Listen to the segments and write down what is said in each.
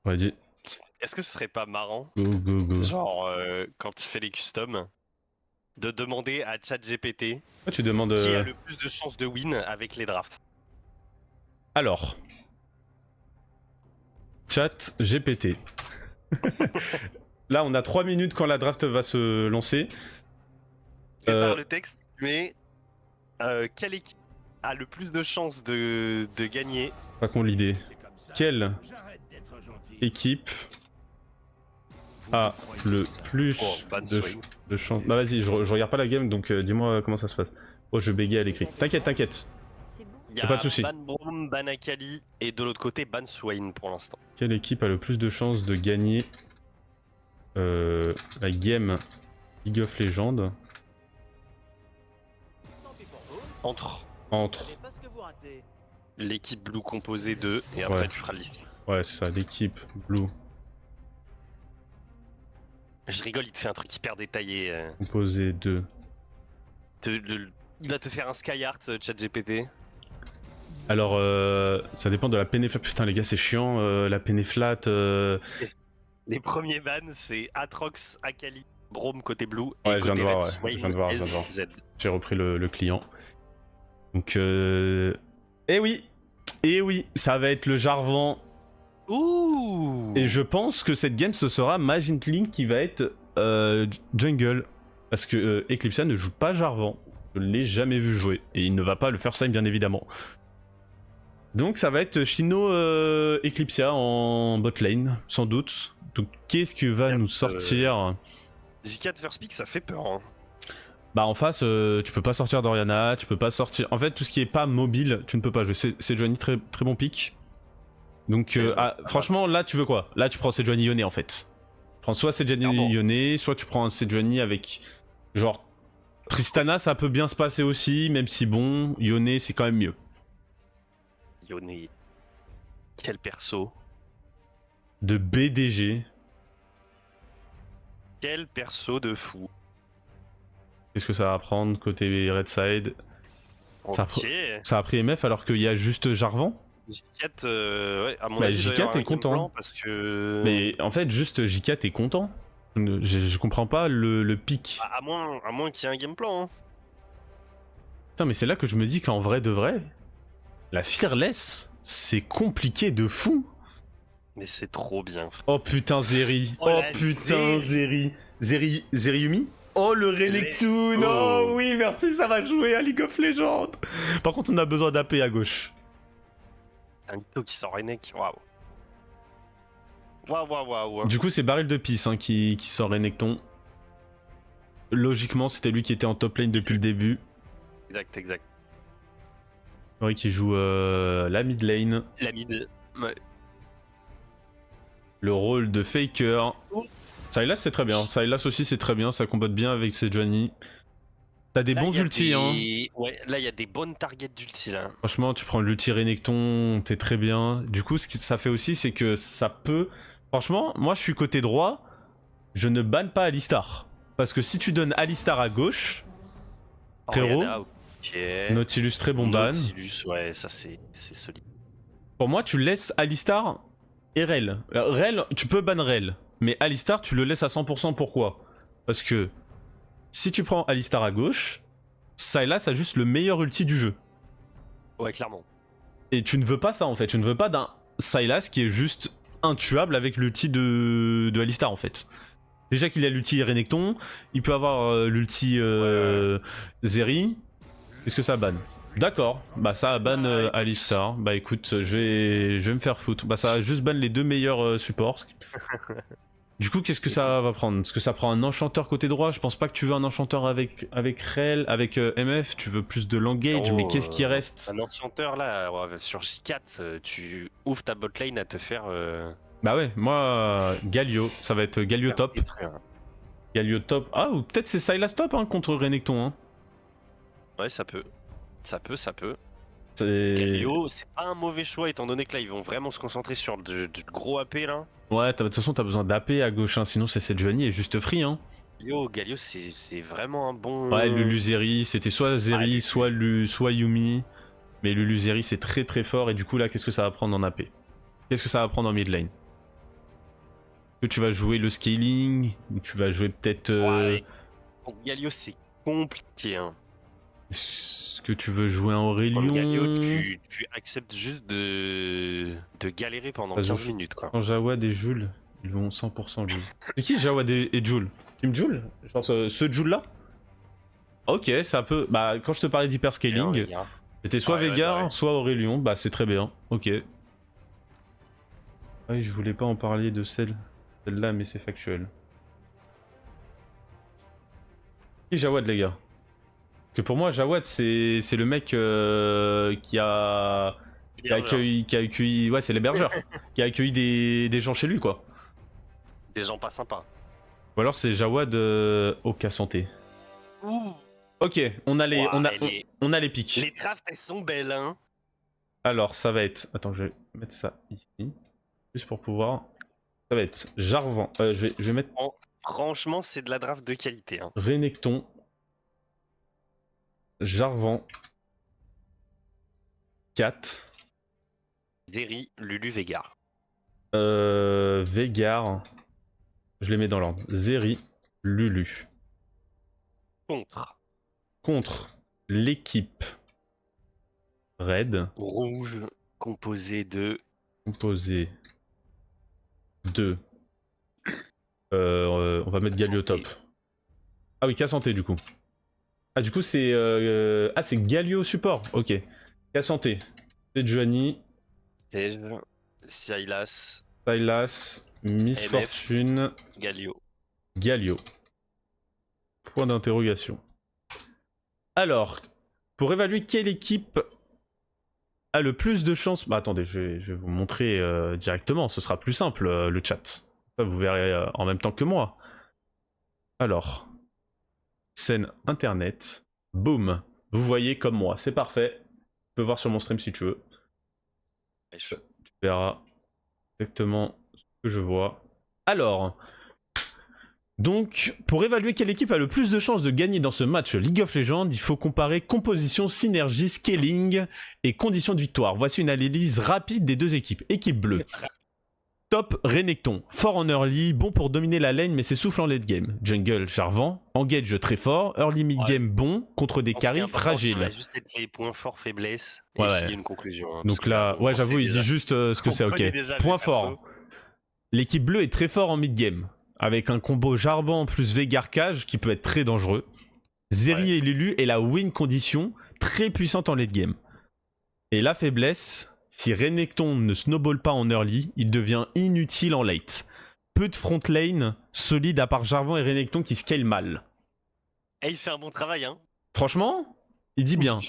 Ouais, dis. Est-ce que ce serait pas marrant, Go, go, go. genre quand tu fais les customs, de demander à ChatGPT Ouais, tu demandes. qui a le plus de chances de win avec les drafts? Alors. Chat GPT. Là, on a 3 minutes quand la draft va se lancer. Prépare le texte, tu mets quelle équipe a le plus de chances de gagner? Pas qu'on l'idée. Quelle équipe a le plus de chance? Bah vas-y, je regarde pas la game, donc dis-moi comment ça se passe. Oh, je bégaye à l'écrit. T'inquiète, t'inquiète. Il y a pas de soucis. Ban Broom, Ban Akali et de l'autre côté Ban Swain pour l'instant. Quelle équipe a le plus de chances de gagner la game League of Legends Entre l'équipe blue composée de, et après Ouais. tu feras le listing. Ouais, c'est ça, l'équipe Blue Je rigole, il te fait un truc hyper détaillé. composée de... Il va te faire un Skyheart, ChatGPT. Alors, ça dépend de la pénéflat. Putain, les gars, c'est chiant, la pénéflat. Les premiers bans, c'est Atrox, Akali, Brome côté blue, Ouais, et je viens côté de voir, red, ouais. Swain, Je viens de voir. SZ. J'ai repris le client. Donc, eh oui, ça va être le Jarvan. Ouh. Et je pense que cette game, ce sera Magent Link qui va être jungle. Parce que Eclipsia ne joue pas Jarvan. Je ne l'ai jamais vu jouer. Et il ne va pas le faire ça, bien évidemment. Donc ça va être Chino Eclipsia en bot lane, sans doute. Donc qu'est-ce que va nous sortir Z4 first pick, ça fait peur. Hein. Bah en face, tu peux pas sortir d'Oriana, tu peux pas sortir... En fait, tout ce qui est pas mobile, tu ne peux pas jouer. C'est Johnny, très bon pick. Donc franchement, là tu veux quoi? Là tu prends Sejuani Yone en fait. Tu prends soit Sejuani Yone, soit tu prends un Sejuani avec... Genre... Tristana, ça peut bien se passer aussi, même si bon, Yone c'est quand même mieux. Yone. Quel perso. De BDG. Quel perso de fou. Qu'est-ce que ça va prendre côté Red Side? Ok. Ça a pris MF alors qu'il y a juste Jarvan? J4, ouais, à mon bah, avis, J4 est content. Parce que... Mais en fait, juste J4 est content. Je comprends pas le pic. À moins qu'il y ait un game plan. Hein. Putain, mais c'est là que je me dis qu'en vrai de vrai, la Fearless, c'est compliqué de fou. Mais c'est trop bien, frère. Oh putain, Zeri. Oh putain, Zeri. Zeriumi. Oh le Renekton. Oh oui, merci, ça va jouer à League of Legends. Par contre, on a besoin d'AP à gauche. Un Nito qui sort Renek, waouh. Waouh. Du coup, c'est Baril de Pisse hein, qui sort Renekton. Logiquement, c'était lui qui était en top lane depuis le début. Exact. Oui, qui joue la mid lane. La mid, ouais. Le rôle de Faker. Sylas, c'est très bien. Sylas aussi, c'est très bien. Ça combatte bien avec Sejuani. T'as des bons ultis, hein. Ouais, là, il y a des bonnes targets d'ulti, là. Franchement, tu prends l'ulti Renekton, t'es très bien. Du coup, ce que ça fait aussi, c'est que ça peut... Franchement, moi, je suis côté droit. Je ne banne pas Alistar. Parce que si tu donnes Alistar à gauche, frérot, Nautilus, très bon ban. Nautilus, ouais, ça, c'est solide. Pour moi, tu laisses Alistar et Rel. Rel, tu peux ban Rel. Mais Alistar, tu le laisses à 100%. Pourquoi? Parce que si tu prends Alistar à gauche, Sylas a juste le meilleur ulti du jeu. Ouais, clairement. Et tu ne veux pas ça en fait. Tu ne veux pas d'un Sylas qui est juste intuable avec l'ulti de Alistar en fait. Déjà qu'il a l'ulti Renekton, il peut avoir l'ulti Zeri. Qu'est-ce que ça banne? D'accord, bah ça ban Alistar. Bah écoute, je vais me faire foutre. Bah ça juste ban les deux meilleurs supports. Du coup, qu'est-ce que ça va prendre? Est-ce que ça prend un enchanteur côté droit? Je pense pas que tu veux un enchanteur avec Rel, avec MF, tu veux plus de l'engage, mais qu'est-ce qui reste? Un enchanteur là, sur J4, tu ouvres ta botlane à te faire... Bah ouais, moi, Galio, ça va être Galio top. Galio top. Ah, ou peut-être c'est Sylas top hein, contre Renekton. Hein. Ouais, ça peut. Galio, c'est pas un mauvais choix étant donné que là, ils vont vraiment se concentrer sur du gros AP là. Ouais, de toute façon, t'as besoin d'AP à gauche, hein, sinon c'est Sejuani et juste free. Hein. Galio, c'est vraiment un bon... Ouais, Lulu Zeri, c'était soit Zeri, soit Yumi. Mais Lulu Zeri, c'est très très fort et du coup là, qu'est-ce que ça va prendre en AP? Qu'est-ce que ça va prendre en mid lane? Que tu vas jouer le scaling, ou tu vas jouer peut-être... Ouais. Pour Galio, c'est compliqué. Hein. Est-ce que tu veux jouer un Pour Aurelion? Galio, tu acceptes juste de galérer pendant 15 minutes, quoi. Quand Jawad et Joule, ils vont 100% lose. C'est qui Jawad et Joule? Team Joule? Genre ce Joule-là? Ok, ça peut... Bah, quand je te parlais d'hyperscaling, c'était soit Veigar, soit Aurelion. Bah, c'est très bien. Ok. Oui, je voulais pas en parler de celle-là, mais c'est factuel. Qui est Jawad, les gars? Parce que pour moi, Jawad, c'est le mec qui a accueilli... Ouais, c'est l'hébergeur. Qui a accueilli des gens chez lui, quoi. Des gens pas sympas. Ou alors c'est Jawad au cas santé. Ok, on a les pics. Les drafts, elles sont belles, hein. Alors, ça va être... Attends, je vais mettre ça ici. Juste pour pouvoir... Ça va être Jarvan. Je vais mettre... Franchement, c'est de la draft de qualité. Hein. Renekton. Jarvan. Kat. Zeri, Lulu, Veigar. Veigar. Je les mets dans l'ordre. Zeri, Lulu. Contre l'équipe Red. Rouge, composé de... on va mettre Galio top. Ah oui, Cassanté du coup. Ah du coup c'est... Ah c'est Galio support, ok. Cassanté. C'est Johnny. Sylas. Miss Fortune. Galio. Point d'interrogation. Alors, pour évaluer quelle équipe a le plus de chances... Bah attendez, je vais vous montrer directement, ce sera plus simple le chat. Ça vous verrez en même temps que moi. Alors, scène internet, boum, vous voyez comme moi, c'est parfait. Tu peux voir sur mon stream si tu veux. Tu verras exactement ce que je vois. Alors, donc, pour évaluer quelle équipe a le plus de chances de gagner dans ce match League of Legends, il faut comparer composition, synergie, scaling et conditions de victoire. Voici une analyse rapide des deux équipes. Équipe bleue. Top, Renekton. Fort en early, bon pour dominer la lane mais s'essouffle en late game. Jungle, Jarvan. Engage très fort. Early mid game bon contre des carries fragiles. Ça va juste être les points forts, faiblesses et s'il y a une conclusion. Hein, donc là, ouais j'avoue il dit juste ce que c'est, ok. Point fort. L'équipe bleue est très fort en mid game. Avec un combo Jarvan plus Veigar Cage qui peut être très dangereux. Zeri et Lulu est la win condition très puissante en late game. Et la faiblesse... Si Renekton ne snowball pas en early, il devient inutile en late. Peu de front lane solide à part Jarvan et Renekton qui scale mal. Et il fait un bon travail, hein. Franchement, il dit bien.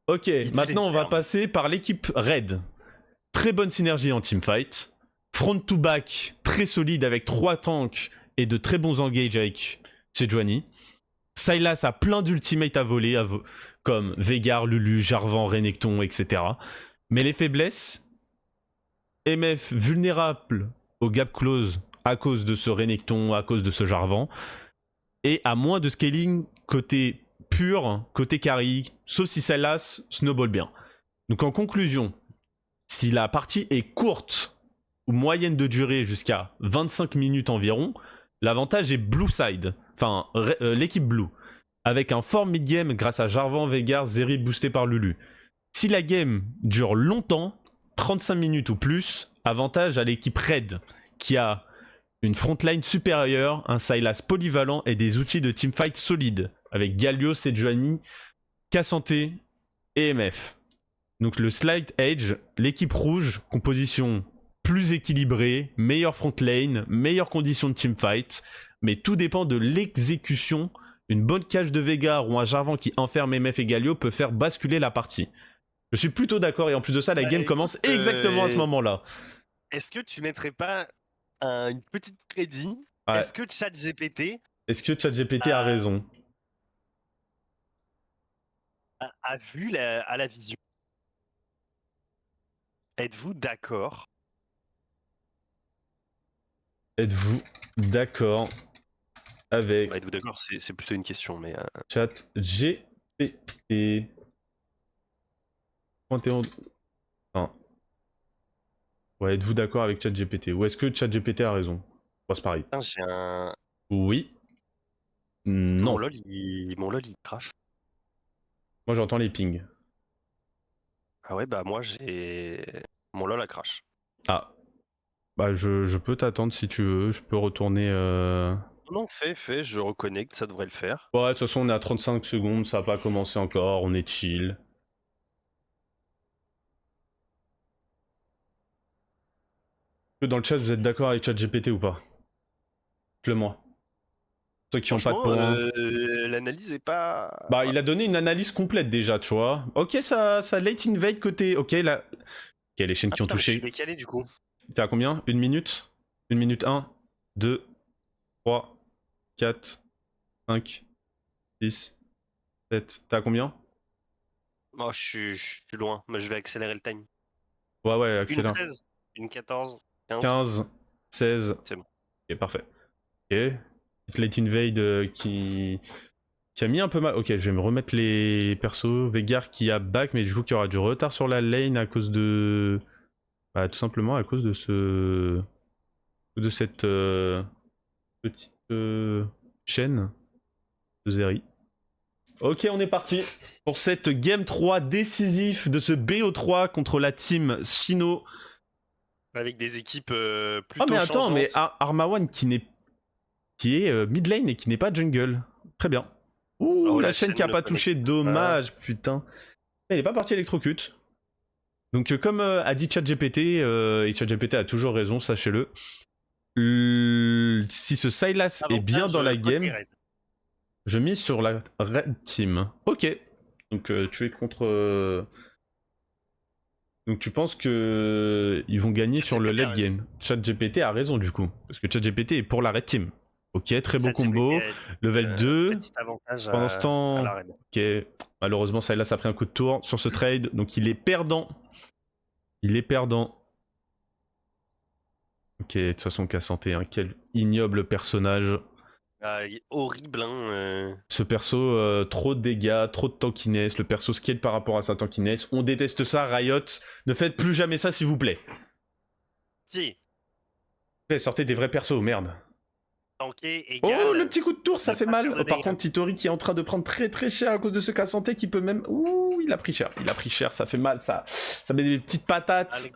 Ok, maintenant on va passer par l'équipe Red. Très bonne synergie en teamfight. Front to back, très solide avec 3 tanks et de très bons engages avec Sejuani. Sylas a plein d'ultimates à voler, comme Veigar, Lulu, Jarvan, Renekton, etc. Mais les faiblesses, MF vulnérable au gap close à cause de ce Renekton, à cause de ce Jarvan, et à moins de scaling côté pur, côté carry, sauf si Sylas snowball bien. Donc en conclusion, si la partie est courte ou moyenne de durée jusqu'à 25 minutes environ, l'avantage est blue side, enfin l'équipe blue, avec un fort mid-game grâce à Jarvan, Veigar, Zeri boosté par Lulu. Si la game dure longtemps, 35 minutes ou plus, avantage à l'équipe Red, qui a une frontline supérieure, un Sylas polyvalent et des outils de teamfight solides, avec Galio, Sejuani, Cassanté et MF. Donc le Slight Edge, l'équipe rouge, composition plus équilibrée, meilleure frontline, meilleures conditions de teamfight, mais tout dépend de l'exécution. Une bonne cage de Veigar ou un Jarvan qui enferme MF et Galio peut faire basculer la partie. Je suis plutôt d'accord et en plus de ça, la game commence exactement à ce moment-là. Est-ce que tu mettrais pas une petite crédit? Est-ce que ChatGPT a raison? A vu à la vision. Êtes-vous d'accord? Êtes-vous d'accord avec... Êtes-vous d'accord? C'est plutôt une question, mais... ChatGPT... Enfin... Ouais, êtes-vous d'accord avec ChatGPT? Ou est-ce que ChatGPT a raison? c'est pareil. Putain, j'ai un... Oui. Non. Mon lol, il crache. Moi, j'entends les pings. Ah ouais, bah moi, j'ai... Mon lol a crash. Ah. Bah, je peux t'attendre si tu veux. Je peux retourner... Non, fais, je reconnecte, ça devrait le faire. Ouais, de toute façon, on est à 35 secondes. Ça va pas commencer encore. On est chill. Dans le chat, vous êtes d'accord avec ChatGPT ou pas? Dites-le moi. Ceux qui ont pas de Franchement, points. l'analyse est pas... Bah, il a donné une analyse complète déjà, tu vois. Ok, ça late invade côté. Ok, là. Ok, les chaînes Ah qui ont putain, mais je suis touché. décalé du coup. T'es à combien? Une minute? Une minute 1, 2, 3, 4, 5, 6, 7. T'es à combien? Oh, je suis loin, mais je vais accélérer le time. Ouais, ouais, Une accélère. 13, une 14, 15, 15, 16. c'est bon. Ok, parfait. Ok. Late invade qui a mis un peu mal. Ok, je vais me remettre les persos. Vegar qui a back, mais du coup, qui aura du retard sur la lane à cause de. Bah, tout simplement à cause de ce. De cette petite chaîne de Zeri. Ok, on est parti pour cette game 3 décisif de ce BO3 contre la team Shino. Avec des équipes Oh mais plutôt attends, mais changeantes. Armawan qui est mid lane et qui n'est pas jungle. Très bien. Ouh, Oh, la la chaîne qui chaîne a ne pas touché, connecte pas. dommage, putain. Elle est pas partie électrocute. Donc comme a dit ChatGPT, et ChatGPT a toujours raison, sachez-le, si ce Sylas est bien Avantage dans la côté game, raid. je mise sur la red team. Ok. Donc tu es contre... Donc tu penses que ils vont gagner sur le ChatGPT a late raison. game. ChatGPT a raison du coup. Parce que ChatGPT est pour la red team. Ok, très beau ChatGPT combo. a dit Level 2. petit avantage Pendant ce à temps... la raid. Ok. Malheureusement, Sylas a pris un coup de tour sur ce trade. Donc il est perdant. Il est perdant. Ok, de toute façon, Cassanté, hein, quel ignoble personnage. Ah, il est horrible, hein. Ce perso, trop de dégâts, trop de tankiness, le perso scale par rapport à sa tankiness. On déteste ça, Riot. Ne faites plus jamais ça, s'il vous plaît. Si, Sortez des vrais persos, merde. tanké Oh, le égale petit coup de tour, ça ne fait pas mal. faire de Par dégâts. contre, Titori qui est en train de prendre très très cher à cause de ce Cassanté qui peut même... Ouh, il a pris cher. Il a pris cher, ça fait mal, ça. Ça met des petites patates.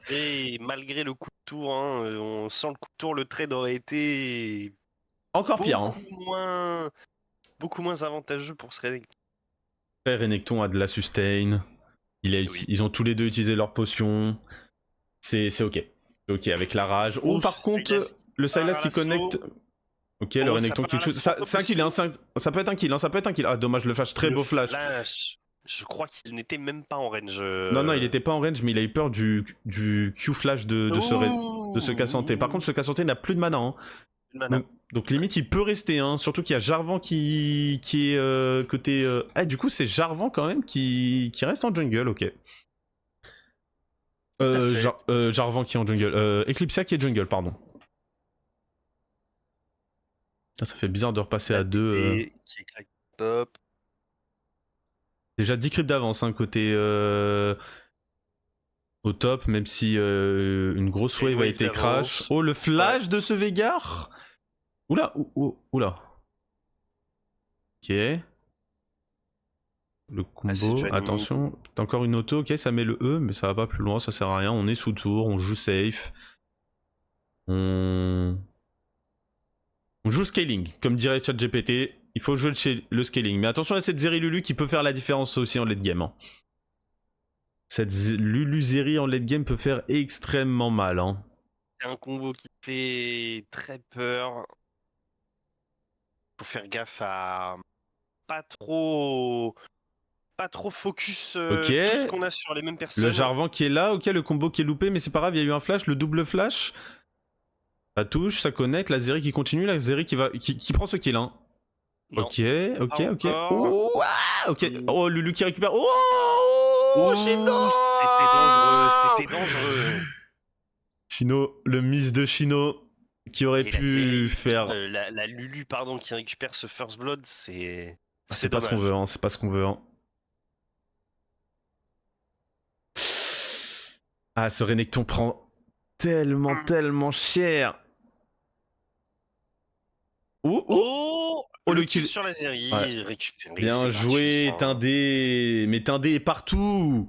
Malgré le coup de tour, hein, on sent le coup de tour, le trade aurait été Encore pire, hein. beaucoup moins avantageux pour se Renekton. Frère Renekton a de la sustain. Oui. Ils ont tous les deux utilisé leur potion. C'est ok. C'est ok avec la rage. Oh, Oh, par contre, Sylas le part Sylas à qui connecte. l'assaut. Ok, le Oh, ça Renekton part qui à tue. l'assaut C'est un kill, hein, aussi. ça peut être un kill, hein, ça peut être un kill. Ah, dommage, le flash, très Le beau flash. flash. Je crois qu'il n'était même pas en range. Non, il était pas en range, mais il a eu peur du Q flash de ce Cassanté. Par contre, ce Cassanté n'a plus de mana. Hein. Mana. Donc limite, il peut rester. Hein. Surtout qu'il y a Jarvan qui est côté. Ah, du coup, c'est Jarvan quand même qui reste en jungle, ok. Jarvan qui est en jungle. Eclipsia qui est jungle, pardon. Ah, ça fait bizarre de repasser à 2. Qui est crack top. Déjà 10 creeps d'avance, hein, côté au top, même si une grosse Et une wave a wave été crash. d'avance. Oh, le flash Ouais. de ce Veigar. Oula, oula. Ok. Le C'est combo, Johnny. attention. T'as encore une auto, ok, ça met le E, mais ça va pas plus loin, ça sert à rien. On est sous tour, on joue safe. On joue scaling, comme dirait ChatGPT. Il faut jouer le scaling. Mais attention à cette Zeri Lulu qui peut faire la différence aussi en late game. Hein. Cette Lulu Zeri en late game peut faire extrêmement mal. Hein. C'est un combo qui fait très peur. Faut faire gaffe à pas trop focus Ok. tout ce qu'on a sur les mêmes Le personnes. Jarvan qui est là, ok, le combo qui est loupé, mais c'est pas grave, il y a eu un flash, le double flash. Ça touche, ça connecte, la Zeri qui continue, la Zeri qui prend ce kill. Hein. Non. Ok. Encore. Oh, ah, ok. Oh, Lulu qui récupère. Oh, Shino C'était dangereux. Chino, le miss de Chino qui aurait Et pu faire. la Lulu pardon qui récupère ce first blood, c'est Pas ce qu'on dommage. veut, hein, c'est pas ce qu'on veut. Hein. Ah, ce Renekton prend tellement cher. Oh, Oh, le le kill kill. sur la série, Ouais. récupéré. Bien c'est joué, gratuit, ça, hein. Tindé. Mais Tindé est partout.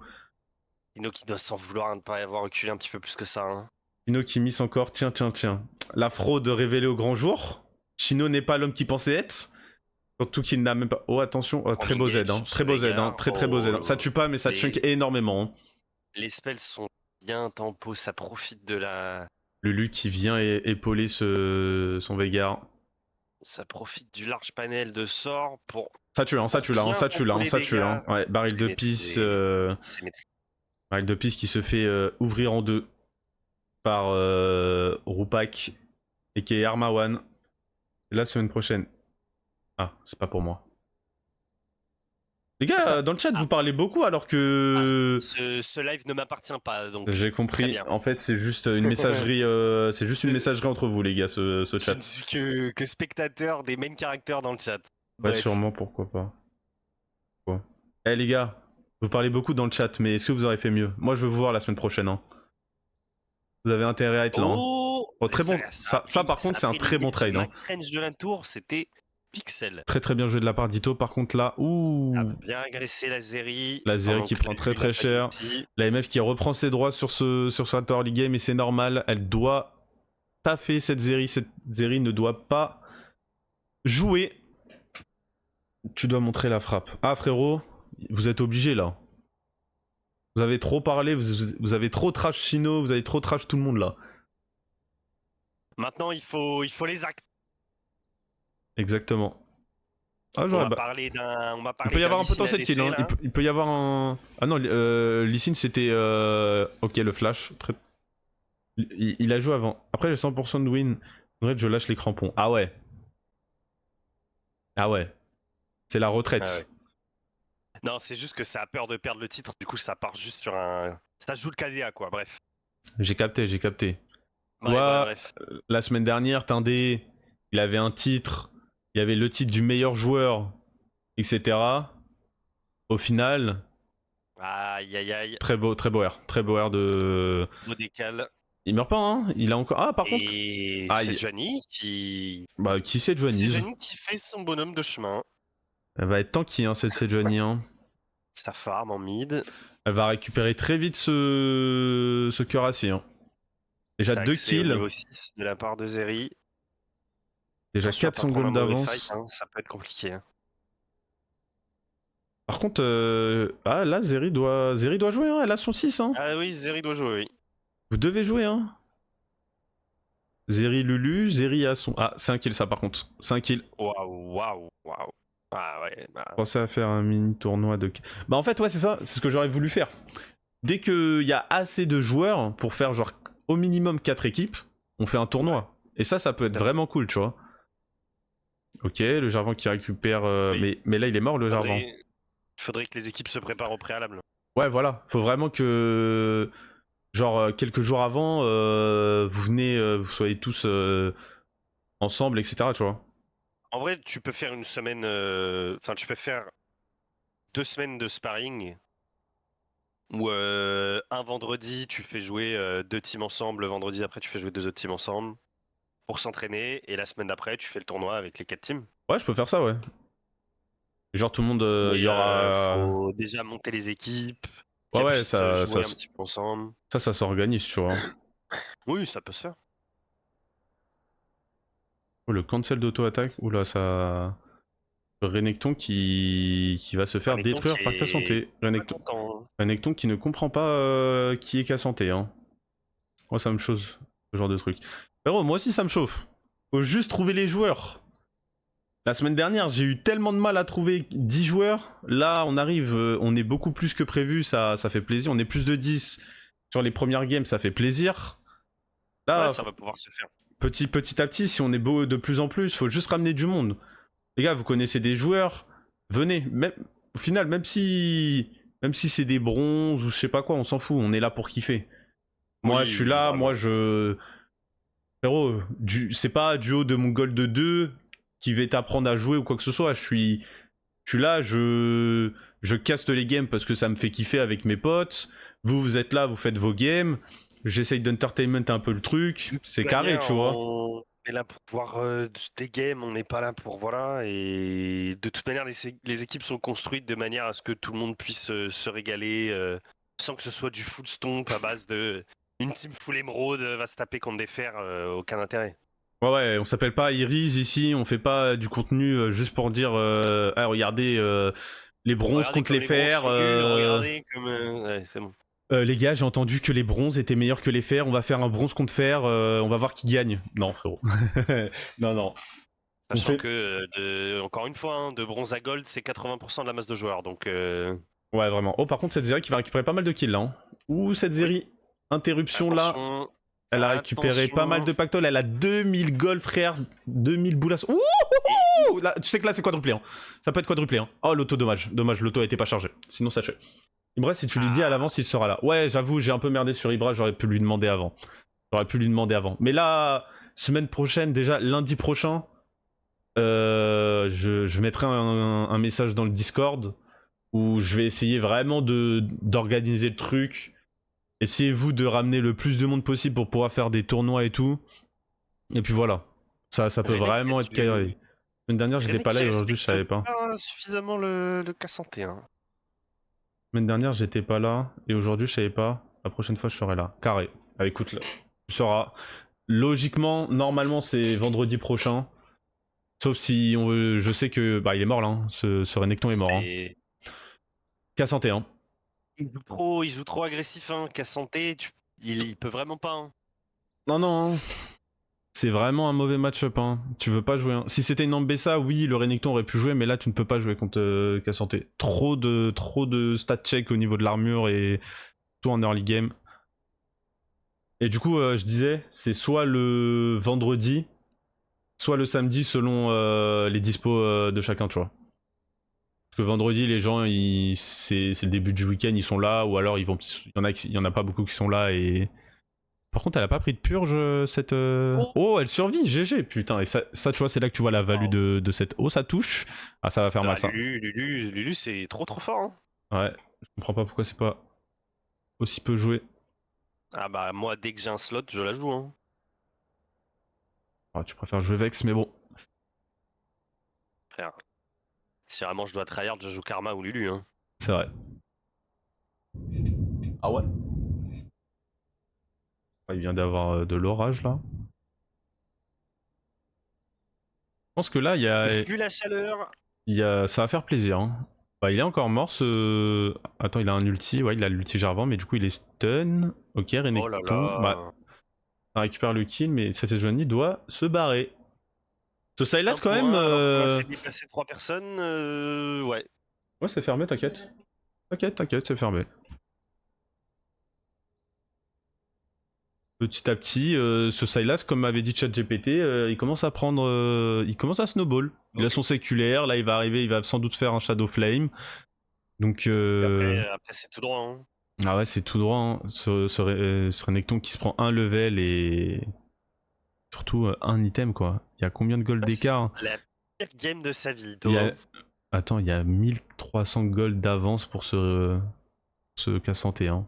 Ino qui doit s'en vouloir de ne pas avoir reculé un petit peu plus que ça. Hein. Chino qui miss encore. Tiens. La fraude révélée au grand jour. Chino n'est pas l'homme qu'il pensait être. Surtout qu'il n'a même pas. Oh, attention. Oh, très beau Z. Hein. Très beau Z. Hein. Très beau Z. Ça tue pas, mais ça chunk énormément. Hein. Les spells sont bien tempo, ça profite de la. Lulu qui vient épauler son Veigar. Ça profite du large panel de sorts pour. Ça tue, hein, ça tue là, ça tue là, ça tue là. Ouais, baril de pisse. Baril de pisse qui se fait ouvrir en deux par Rupak et qui est Armawan. La semaine prochaine. Ah, c'est pas pour moi. Les gars, dans le chat, vous parlez beaucoup alors que. Ce live ne m'appartient pas, donc. J'ai compris. En fait, c'est juste une messagerie. C'est juste une messagerie entre vous, les gars, ce chat. Je ne suis que spectateur des main characters dans le chat. Ouais, sûrement, pourquoi pas. Quoi. Eh les gars, vous parlez beaucoup dans le chat, mais est-ce que vous aurez fait mieux? Moi, je veux vous voir la semaine prochaine. Hein. Vous avez intérêt à être là. Hein. Oh, très bon. Ça, par contre, c'est un très bon trade. Hein. Max range de la tour, c'était pixel. Très bien joué de la part d'Ito. Par contre, là, ouh. Bien agressé la Zeri. La Zeri qui prend très cher. La MF qui reprend ses droits sur sa early game et c'est normal. Elle doit taffer cette Zeri. Cette Zeri ne doit pas jouer. Tu dois montrer la frappe. Ah frérot, vous êtes obligé là. Vous avez trop parlé, vous avez trop trash Chino, vous avez trop trash tout le monde là. Maintenant il faut les actes. Exactement. Ah, on va parler il peut y avoir un potentiel kill. Hein. Il peut y avoir un. Ah non, Lee Sin c'était. Ok, le flash. Il a joué avant. Après, j'ai 100% de win. Je lâche les crampons. Ah ouais. Ah ouais. C'est la retraite. Ah ouais. Non, c'est juste que ça a peur de perdre le titre. Du coup, ça part juste sur un. Ça joue le KDA, quoi. Bref. J'ai capté. Ouais, bref. La semaine dernière, Tindé, il avait un titre. Il y avait le titre du meilleur joueur, etc. Au final. Aïe. Très beau R. Très beau R de. Beau décal. Il meurt pas, hein. Il a encore. Ah, par contre. C'est Johnny qui. Bah, qui c'est Johnny? C'est Johnny qui fait son bonhomme de chemin. Elle va être tanky, hein, cette Johnny. Hein. Sa farm en mid. Elle va récupérer très vite ce cuirassé. Hein. Déjà 2 kills. Niveau 6 de la part de Zeri. Déjà 400 gold d'avance. Hein, ça peut être compliqué. Hein. Par contre, ah là, Zeri doit jouer. Hein. Elle a son 6. Hein. Ah oui, Zeri doit jouer, oui. Vous devez jouer, hein. Zeri Lulu, Zeri a son. Ah, c'est un kill ça par contre. C'est un kill. Waouh. Ah ouais. Pensez à faire un mini tournoi de. Bah en fait, ouais, c'est ça. C'est ce que j'aurais voulu faire. Dès qu'il y a assez de joueurs pour faire genre au minimum 4 équipes, on fait un tournoi. Et ça peut être vraiment cool, tu vois. Ok, le Jarvan qui récupère. Oui. Mais là, il est mort, le Jarvan. Faudrait que les équipes se préparent au préalable. Ouais, voilà. Faut vraiment que. Genre, quelques jours avant, vous venez, vous soyez tous ensemble, etc. Tu vois. En vrai, tu peux faire une semaine. Enfin, tu peux faire 2 semaines de sparring. Ou un vendredi, tu fais jouer 2 teams ensemble. Le vendredi après, tu fais jouer 2 autres teams ensemble. Pour s'entraîner. Et la semaine d'après, tu fais le tournoi avec les 4 teams. Ouais, je peux faire ça, ouais. Genre, tout le monde. Il y aura. Faut déjà monter les équipes. Ouais, ça un petit peu ensemble. Ça s'organise, tu vois. Oui, ça peut se faire. Oh, le cancel d'auto-attaque. Oula, ça. Renekton qui va se faire détruire par Cassandé. Renekton qui ne comprend pas qui est Cassandé. Hein. Moi, ça me chauffe, ce genre de truc. Frérot, moi aussi, ça me chauffe. Faut juste trouver les joueurs. La semaine dernière, j'ai eu tellement de mal à trouver 10 joueurs. Là, on arrive, on est beaucoup plus que prévu, ça fait plaisir. On est plus de 10 sur les premières games, ça fait plaisir. Là, ouais, ça va pouvoir se faire. Petit à petit, si on est beau de plus en plus, faut juste ramener du monde. Les gars, vous connaissez des joueurs, venez. Au final, même si c'est des bronzes ou je sais pas quoi, on s'en fout, on est là pour kiffer. Moi, je suis là, moi, Frérot, c'est pas du haut de mon gold de 2 qui va t'apprendre à jouer ou quoi que ce soit. Je suis là, je caste les games parce que ça me fait kiffer avec mes potes. Vous êtes là, vous faites vos games. J'essaye d'entertainment un peu le truc. C'est carré, tu vois. est là pour voir des games, on n'est pas là pour voilà. Et de toute manière, les équipes sont construites de manière à ce que tout le monde puisse se régaler sans que ce soit du full stomp à base de une team full émeraude va se taper contre des fers, aucun intérêt. Ouais, on s'appelle pas Iris ici, on fait pas du contenu juste pour dire ah, regardez les bronzes Regardez contre comme les les bronzes fers. sont nuls, regardez comme ouais, c'est bon. Les gars, j'ai entendu que les bronzes étaient meilleurs que les fers, on va faire un bronze contre fer, on va voir qui gagne. Non, frérot. non. Sachant que, encore une fois, hein, de bronze à gold, c'est 80% de la masse de joueurs. Donc, Ouais, vraiment. Oh, par contre, cette Zeri qui va récupérer pas mal de kills là. Hein. Ouh, cette Zeri, interruption là. attention, Elle a récupéré pas mal de pactoles, elle a 2000 gold, frère. 2000 boulasses. Ouh là, tu sais que là, c'est quadruplé. Hein. Ça peut être quadruplé. Hein. Oh, l'auto, dommage. Dommage, l'auto a été pas chargé. Sinon, ça tue. Ibra, si tu lui dis à l'avance, il sera là. Ouais, j'avoue, j'ai un peu merdé sur Ibra, j'aurais pu lui demander avant. Mais là, semaine prochaine, déjà, lundi prochain, je mettrai un message dans le Discord où je vais essayer vraiment d'organiser le truc. Essayez-vous de ramener le plus de monde possible pour pouvoir faire des tournois et tout. Et puis voilà. Ça peut vraiment être carré. La semaine dernière, j'étais pas là et aujourd'hui, je savais pas. Suffisamment le K101. La semaine dernière, j'étais pas là et aujourd'hui, je savais pas. La prochaine fois, je serai là. Carré. Ah, écoute, là, tu sauras. Logiquement, normalement, c'est vendredi prochain. Sauf si je sais que. Bah, il est mort là. Hein. Ce Renekton est mort. Hein. K101. Il joue trop agressif, hein. K101, il peut vraiment pas. Hein. Non. Hein. C'est vraiment un mauvais match-up. Hein. Tu veux pas jouer. Hein. Si c'était une Ambessa, oui, le Renekton aurait pu jouer, mais là, tu ne peux pas jouer contre K101. Trop de stat check au niveau de l'armure et tout en early game. Et du coup, je disais, c'est soit le vendredi, soit le samedi selon les dispos de chacun, tu vois. Parce que vendredi, les gens, c'est le début du week-end, ils sont là, ou alors il y en a pas beaucoup qui sont là et. Par contre, elle a pas pris de purge cette. Oh, elle survit, GG, putain. Et ça, tu vois, c'est là que tu vois la value de cette. Oh, ça touche. Ah, ça va faire mal ça. Lulu, c'est trop fort. Hein. Ouais, je comprends pas pourquoi c'est pas aussi peu joué. Ah bah, moi, dès que j'ai un slot, je la joue. Hein. Ah, tu préfères jouer Vex, mais bon. Frère. Si vraiment je dois tryhard, je joue Karma ou Lulu. Hein. C'est vrai. Ah ouais. Il vient d'avoir de l'orage là. Je pense que là, il y a. Vu la chaleur. Ça va faire plaisir. Hein. Bah, il est encore mort ce. Attends, il a un ulti. Ouais, il a l'ulti Jarvan, mais du coup, il est stun. Ok, Renekton. Oh là là. Bah, ça récupère le kill, mais cette Johnny doit se barrer. Ce Sylas, quand même. On a fait déplacer 3 personnes. Ouais. Ouais, c'est fermé, t'inquiète. T'inquiète, c'est fermé. Petit à petit, ce Sylas, comme m'avait dit ChatGPT, il commence à prendre. Il commence à snowball. Il a son séculaire, là il va arriver, il va sans doute faire un Shadow Flame. Donc. Après c'est tout droit. Hein. Ah ouais, c'est tout droit. Hein. Ce Renekton qui se prend un level et. Surtout un item quoi. Il y a combien de gold d'écart? La pire game de sa vie. Attends, il y a 1300 gold d'avance pour ce K101.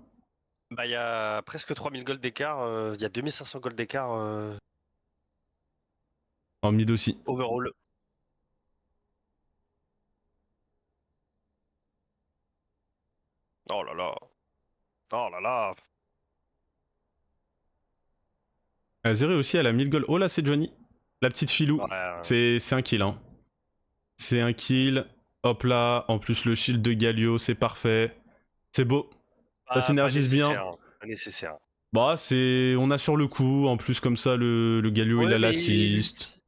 Bah, il y a presque 3000 gold d'écart, il y a 2500 gold d'écart. En mid aussi. Overall. Oh là là. Oh là là. Azeri aussi, elle a 1000 gold. Oh là, c'est Johnny. La petite filou. Ouais. C'est un kill. Hein. C'est un kill. Hop là. En plus, le shield de Galio, c'est parfait. C'est beau. Ça synergise bien. Pas nécessaire. Bah, on a sur le coup. En plus, comme ça, le Galio, il a l'assist.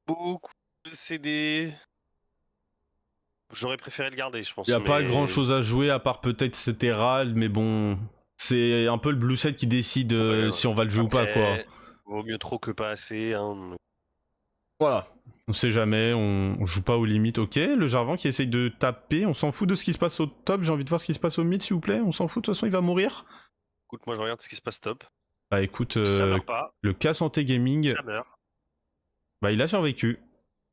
Beaucoup de CD. J'aurais préféré le garder, je pense. Il n'y a pas grand chose à jouer à part peut-être cet Herald, mais bon. C'est un peu le blue set qui décide si on va le jouer ou pas, quoi. Vaut mieux trop que pas assez. Hein. Voilà. On sait jamais, on joue pas aux limites. Ok, le Jarvan qui essaye de taper, on s'en fout de ce qui se passe au top, j'ai envie de voir ce qui se passe au mid s'il vous plaît, on s'en fout, de toute façon il va mourir. Écoute, moi je regarde ce qui se passe top. Bah écoute, Ça meurt pas. le K101 Gaming, ça meurt. Bah il a survécu.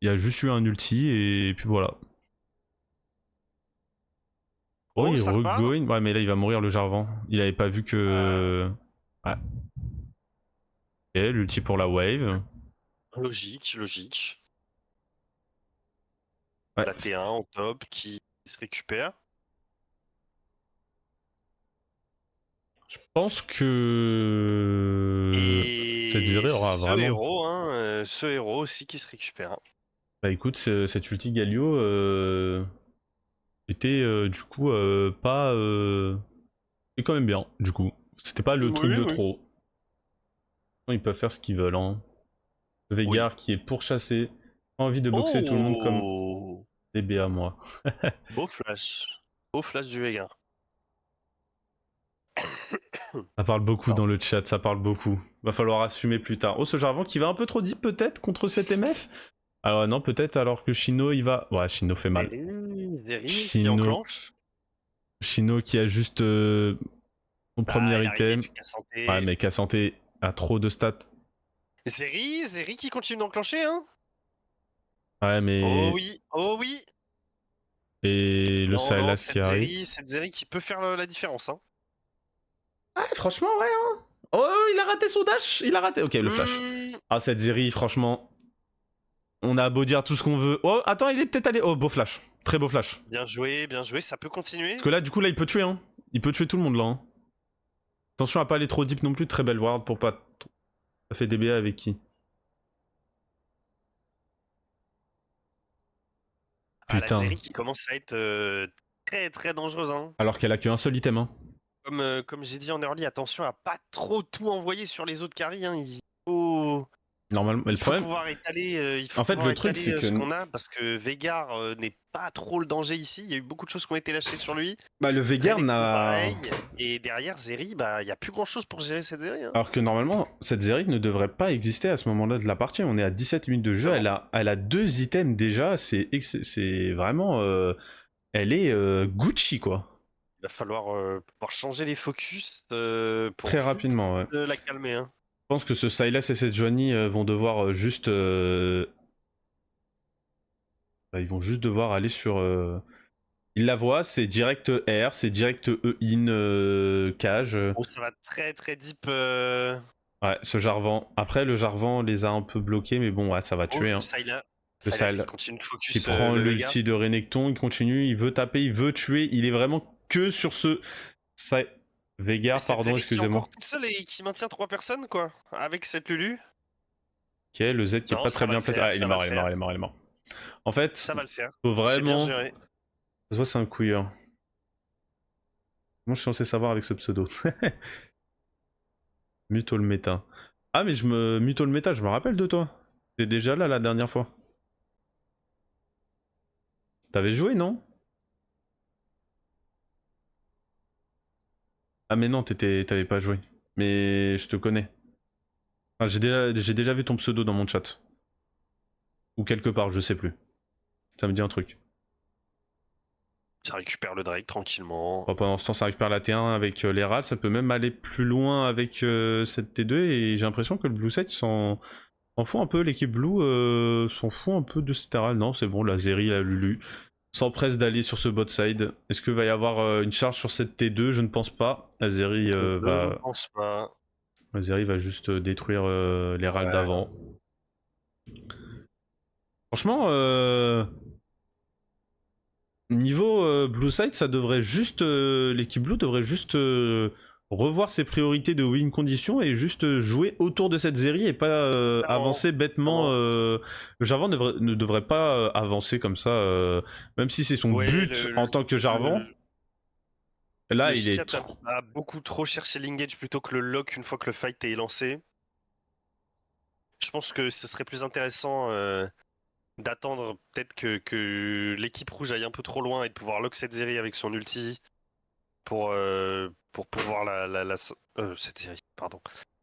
Il a juste eu un ulti et puis voilà. Oh, il regoin. Ouais mais là il va mourir le Jarvan. Il avait pas vu que... Ouais. Ok, l'ulti pour la wave. Logique, logique. Ouais, La T1 en top qui se récupère. je pense que cette Et Zeri aura ce vraiment. héros, ce héros aussi qui se récupère. Bah écoute, cette ulti Galio était du coup pas. C'est quand même bien, du coup. C'était pas le truc Oui, de oui. trop. Ils peuvent faire ce qu'ils veulent. Hein. Oui. Veigar qui est pourchassé. Pas envie de boxer tout le monde comme Oh! des BA moi. Beau flash. Beau flash du Veigar. Ça parle beaucoup Pardon. dans le chat, ça parle beaucoup. Va falloir assumer plus tard. Oh, ce Jarvan qui va un peu trop deep peut-être contre cet MF. Alors non, peut-être alors que Shino il va. Ouais, Shino fait mal. Zeri qui Shino, enclenche. Shino qui a juste son Ah, premier il est arrivé item. du Cassanté. Ouais, mais Kassanté a trop de stats. Zeri qui continue d'enclencher, hein. Ouais, Oh mais. oui, oh oui. Et le Non, non, Sylas qui arrive. cette Zeri qui peut faire la différence, hein. Ah, franchement, ouais, hein. Oh, il a raté son dash. Il a raté. Ok, le flash. Hmm. Ah, cette Zeri, franchement. On a beau dire tout ce qu'on veut. Oh, attends, il est peut-être allé. Oh, beau flash. Très beau flash. Bien joué, ça peut continuer. Parce que là, du coup, là, il peut tuer, hein. Il peut tuer tout le monde, là. Hein. Attention à pas aller trop deep non plus. Très belle ward pour pas. Ça fait DBA avec qui? Ah, la Putain. Zeri qui commence à être très très dangereuse, hein. Alors qu'elle a qu'un seul item, hein. Comme j'ai dit en early, attention à pas trop tout envoyer sur les autres carries, hein. Faut, Normalement. Mais le il faut problème. pouvoir étaler, En fait, le truc, c'est que. ce qu'on a parce que Veigar n'est pas trop le danger ici. Il y a eu beaucoup de choses qui ont été lâchées sur lui. Bah, le Veigar Renekton, n'a. pareil. Et derrière Zeri, bah il y a plus grand chose pour gérer cette Zeri, hein. Alors que normalement, cette Zeri ne devrait pas exister à ce moment-là de la partie. On est à 17 minutes de jeu. Elle a 2 items déjà. C'est vraiment. Elle est Gucci, quoi. Il va falloir pouvoir changer les focus pour Très vite rapidement, ouais. la calmer, hein. Je pense que ce Sylas et cette Joanie vont devoir juste. Bah, ils vont juste devoir aller sur. Ils la voient, c'est direct R, c'est direct E in cage. Oh, ça va très très deep. Ouais, ce Jarvan. Après, le Jarvan les a un peu bloqués, mais bon, ouais, ça va Oh, tuer. Hein. Sylas. Le Sylas qui Sylas continue de qui focus prend le Veigar. l'ulti de Renekton, il continue, il veut taper, il veut tuer. Il est vraiment que sur ce. Veigar, Cette pardon, Zeri qui est excusez-moi. encore toute seule et qui maintient 3 personnes, quoi, avec cette Lulu. Ok, le Z qui est Non, pas ça très va bien le placé. faire, Ah, il est ça va mort, le il est mort, faire. il est mort, il est mort. En fait, Ça va le faire. faut C'est bien vraiment. géré. Ça se voit, c'est un couilleur. Moi, je suis censé savoir avec ce pseudo. Muto le méta. Ah, mais Muto le méta, je me rappelle de toi. T'es déjà là la dernière fois. T'avais joué, non? Ah, mais non, t'avais pas joué. Mais je te connais. Enfin, j'ai déjà vu ton pseudo dans mon chat. Ou quelque part, je sais plus. Ça me dit un truc. Ça récupère le Drake tranquillement. Bon, pendant ce temps, ça récupère la T1 avec les rats. Ça peut même aller plus loin avec cette T2. Et j'ai l'impression que le Blue Side s'en fout un peu. L'équipe Blue s'en fout un peu de cette RAL. Non, c'est bon, la Zeri, la Lulu s'empresse d'aller sur ce bot side. Est-ce qu'il va y avoir une charge sur cette T2? Je ne pense pas. Azeri Je va. ne pense pas. Azeri va juste détruire les râles Ouais. d'avant. Franchement, niveau Blue Side, ça devrait juste. L'équipe Blue devrait juste revoir ses priorités de win condition et juste jouer autour de cette Zeri et pas avancer bêtement. Jarvan ne devrait pas avancer comme ça, même si c'est son Ouais, but en tant que Jarvan. Là, le il est. J4 a beaucoup trop cherché l'engage plutôt que le lock une fois que le fight est lancé. Je pense que ce serait plus intéressant d'attendre peut-être que l'équipe rouge aille un peu trop loin et de pouvoir lock cette série avec son ulti pour pouvoir cette série, pardon.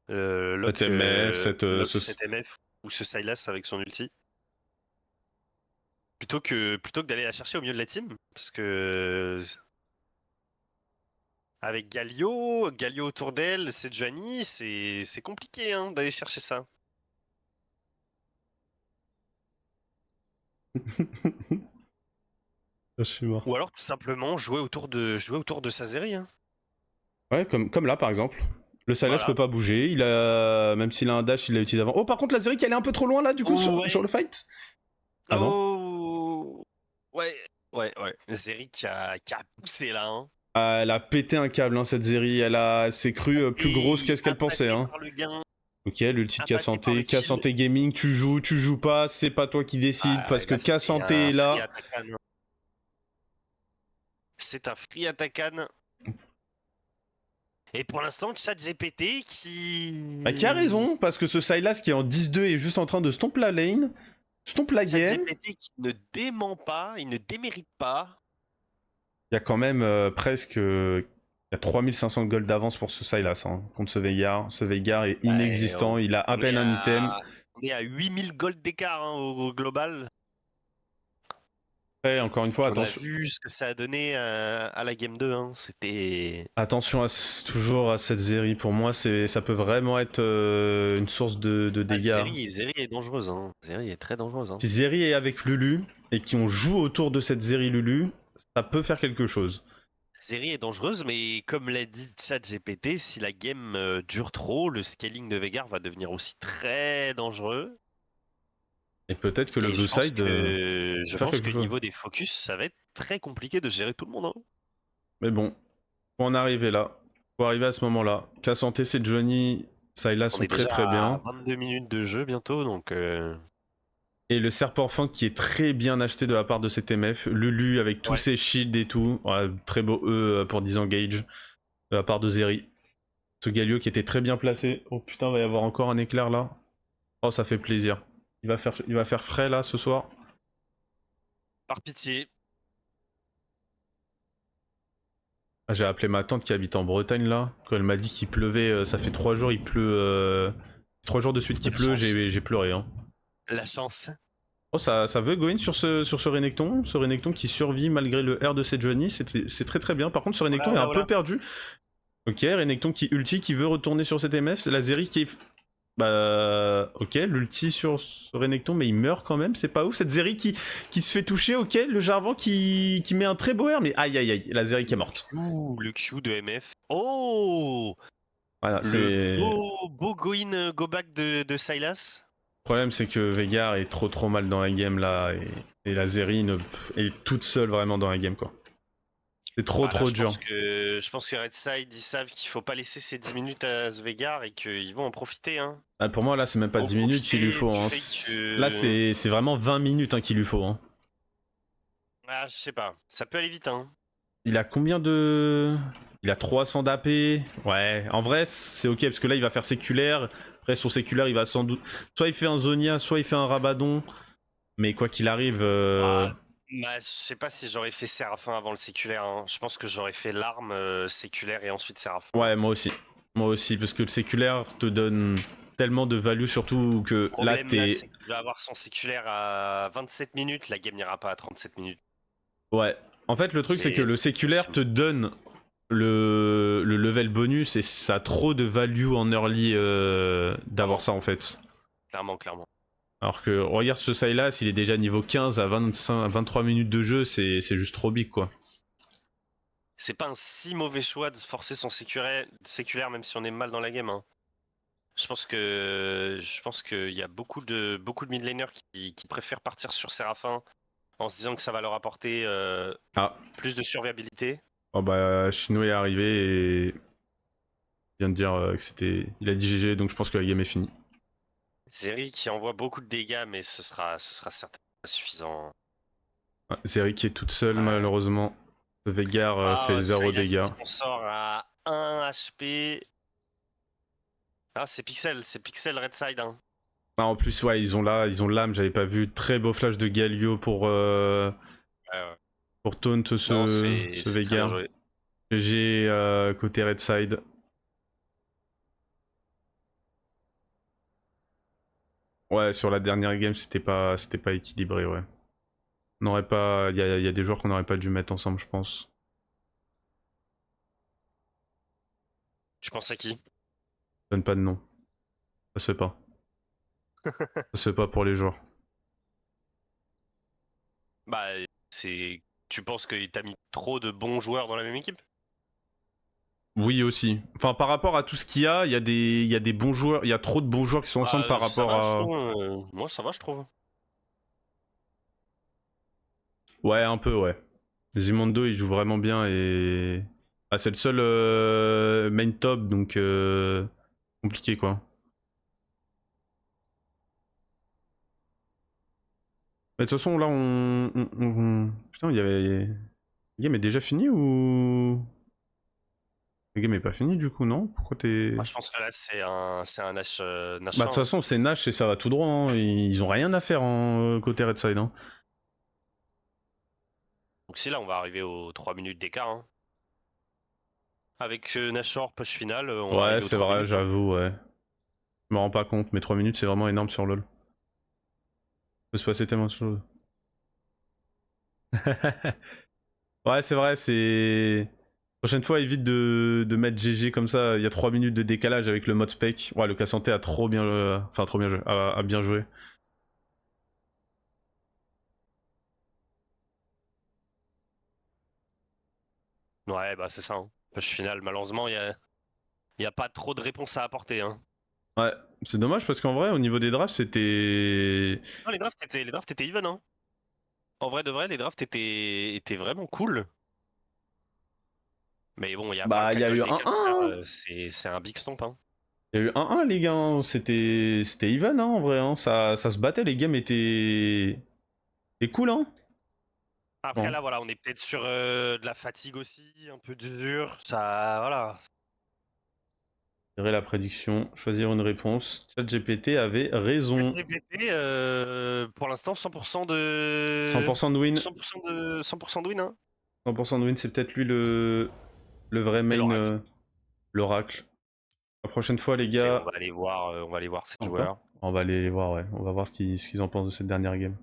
Lock, Cette MF, lock cette MF ou ce Sylas avec son ulti. Plutôt que d'aller la chercher au milieu de la team. Parce que avec Galio autour d'elle, c'est Joanie, c'est compliqué hein, d'aller chercher ça. Je suis mort. Ou alors tout simplement jouer autour de Sazeri. Hein. Ouais, comme là par exemple. Le Sylas Voilà. peut pas bouger, même s'il a un dash, il l'a utilisé avant. Oh, par contre, la Zeri qui elle est un peu trop loin là, du coup, Ouais. sur le fight. Ah non. Oh. Ouais. Ouais. Zeri qui a poussé là. Hein. Ah, elle a pété un câble, hein, cette Zeri. Elle s'est crue plus grosse Et qu'est-ce qu'elle pensait. appâté Hein. par le gain, Ok, l'ulti de appâté par le K kill. Santé Gaming, tu joues pas, c'est pas toi qui décide Ah, parce que là, K c'est Santé un est free là. attacan. C'est un free attacan. Et pour l'instant, ChatGPT Qui a raison, parce que ce Sylas qui est en 10-2 est juste en train de stomp la lane, stomp la game. ChatGPT qui ne dément pas, il ne démérite pas. Il y a quand même presque. Il y a 3500 de gold d'avance pour ce Sylas hein, contre ce Veigar. Ce Veigar est inexistant, il a à peine un item. On est à 8000 gold d'écart hein, au global. Après, encore une fois, On attention. a vu ce que ça a donné à la game 2. Hein. C'était. Attention toujours à cette Zeri. Pour moi, ça peut vraiment être une source de dégâts. Zeri est dangereuse. Hein. Zeri est très dangereuse. Hein. Si Zeri est avec Lulu et qu'on joue autour de cette Zeri Lulu, ça peut faire quelque chose. Zeri est dangereuse, mais comme l'a dit ChatGPT, si la game dure trop, le scaling de Veigar va devenir aussi très dangereux. Et peut-être que le Et blue side je faire pense quelque que chose. niveau des focus, ça va être très compliqué de gérer tout le monde. Hein. Mais bon, faut en arriver là. Faut arriver à ce moment-là. K Santé, c'est Johnny, Sylas On sont est très déjà très bien. à 22 minutes de jeu bientôt, donc... Et le Serpent Fang qui est très bien acheté de la part de cet MF. Lulu avec tous ses shields et tout. Ouais, très beau E pour disengage de la part de Zeri. Ce Galio qui était très bien placé. Oh putain, va y avoir encore un éclair là. Oh, ça fait plaisir. Il va faire frais là ce soir. Par pitié. Ah, j'ai appelé ma tante qui habite en Bretagne là. Quand elle m'a dit qu'il pleuvait, ça fait 3 jours, il pleut. 3 jours de suite qu'il pleut, j'ai pleuré. Hein. La chance. Oh, ça veut go in sur ce Renekton. Ce Renekton qui survit malgré le R de Sejuani. C'est très très bien. Par contre, ce Renekton est un peu perdu. Ok, Renekton qui ulti, qui veut retourner sur cet MF. C'est la Zeri qui est. Bah. Ok, l'ulti sur ce Renekton, mais il meurt quand même. C'est pas ouf. Cette Zeri qui se fait toucher. Ok, le Jarvan qui met un très beau R, mais aïe aïe aïe. La Zeri qui est morte. Ouh, le Q de MF. Oh Voilà, le beau go-in, go-back de Sylas. Le problème, c'est que Veigar est trop mal dans la game là, et la Zeri est toute seule vraiment dans la game quoi. C'est trop dur. Je pense que Redside, ils savent qu'il faut pas laisser ces 10 minutes à ce Veigar et qu'ils vont en profiter. Hein. Ah, pour moi, là, c'est même pas 10 minutes qu'il lui faut. Hein. Là, c'est vraiment 20 minutes hein, qu'il lui faut. Hein. Ah, je sais pas. Ça peut aller vite. Hein. Il a combien de. Il a 300 d'AP. Ouais, en vrai, c'est ok parce que là, il va faire séculaire. Après, son séculaire, il va sans doute. Soit il fait un Zonia, soit il fait un Rabadon. Mais quoi qu'il arrive. Bah, je sais pas si j'aurais fait Séraphin avant le séculaire. Hein. Je pense que j'aurais fait l'arme séculaire et ensuite Séraphin. Ouais, moi aussi. Moi aussi, parce que le séculaire te donne tellement de value, surtout que là, t'es. Il va avoir son séculaire à 27 minutes, la game n'ira pas à 37 minutes. Ouais. En fait, le truc, c'est que le séculaire te donne le level bonus et ça a trop de value en early d'avoir ça en fait. Clairement. Alors que regarde ce Sylas, il est déjà niveau 15 à 23 minutes de jeu, c'est juste trop big quoi. C'est pas un si mauvais choix de forcer son séculaire même si on est mal dans la game. Hein. Je pense qu'il y a beaucoup de mid laners qui préfèrent partir sur Séraphin en se disant que ça va leur apporter plus de survivabilité. Oh bah Chino est arrivé et il vient de dire que c'était. Il a dit GG donc je pense que la game est finie. Zeri qui envoie beaucoup de dégâts mais ce sera certainement pas suffisant. Ouais, Zeri qui est toute seule malheureusement. Veigar fait 0 dégâts. On sort à 1 HP. Ah c'est Pixel Redside. Hein. Ah, en plus ouais ils ont l'âme, j'avais pas vu. Très beau flash de Galio pour taunt ce Veigar. GG côté Redside. Ouais, sur la dernière game, c'était pas équilibré, ouais. On n'aurait pas. Il y a des joueurs qu'on n'aurait pas dû mettre ensemble, je pense. Tu penses à qui? Je donne pas de nom. Ça se fait pas. Ça se fait pas pour les joueurs. Bah, tu penses que t'as mis trop de bons joueurs dans la même équipe? Oui aussi. Enfin par rapport à tout ce qu'il y a, il y a des bons joueurs, il y a trop de bons joueurs qui sont ensemble par Ça rapport va, je à... trouve. Moi, ça va, je trouve. Ouais, un peu, ouais. Zimondo, il joue vraiment bien et... Ah, c'est le seul main top, donc compliqué, quoi. Mais de toute façon, là, Putain, il y avait... Le game est déjà fini ou... Le game est pas fini, du coup, non? Pourquoi t'es... Moi, je pense que là, c'est un Nash, Nash Bah, de fin, toute hein. façon, c'est Nash et ça va tout droit, hein. Ils ont rien à faire en côté Red Side, hein. Donc si là, on va arriver aux 3 minutes d'écart, hein. Avec Nashor push final, on va Ouais, arriver aux c'est 3 vrai, minutes, hein. j'avoue, ouais. Je me rends pas compte, mais 3 minutes, c'est vraiment énorme sur LoL. Il peut se passer tellement de choses. Ouais, c'est vrai, c'est... Prochaine fois, évite de mettre GG comme ça. Il y a 3 minutes de décalage avec le mode spec. Ouais, le Cassanté a trop bien... Enfin, trop bien joué. A bien joué. Ouais, bah c'est ça, hein. Push final, malheureusement, il y a pas trop de réponses à apporter, hein. Ouais, c'est dommage parce qu'en vrai, au niveau des drafts, c'était... Non, les drafts étaient even, hein. En vrai de vrai, les drafts étaient vraiment cool. Mais bon, enfin, le Bah, il y a cagnotte eu des un calcaires, 1. c'est un big stomp, hein. Il y a eu 1-1, les gars. Hein. C'était even, hein, en vrai. Hein. Ça se battait, les games étaient... C'était cool, hein. Après, Bon. là, voilà, on est peut-être sur de la fatigue aussi, un peu dur. Ça, voilà. Tirer la prédiction, choisir une réponse. ChatGPT avait raison. GPT, pour l'instant, 100% de 100% de win. 100% de win, hein. 100% de win, c'est peut-être lui le vrai C'est main, l'oracle. l'oracle. La prochaine fois, les Et gars... on va aller voir ces Encore? joueurs. On va aller les voir, ouais. On va voir ce qu'ils en pensent de cette dernière game.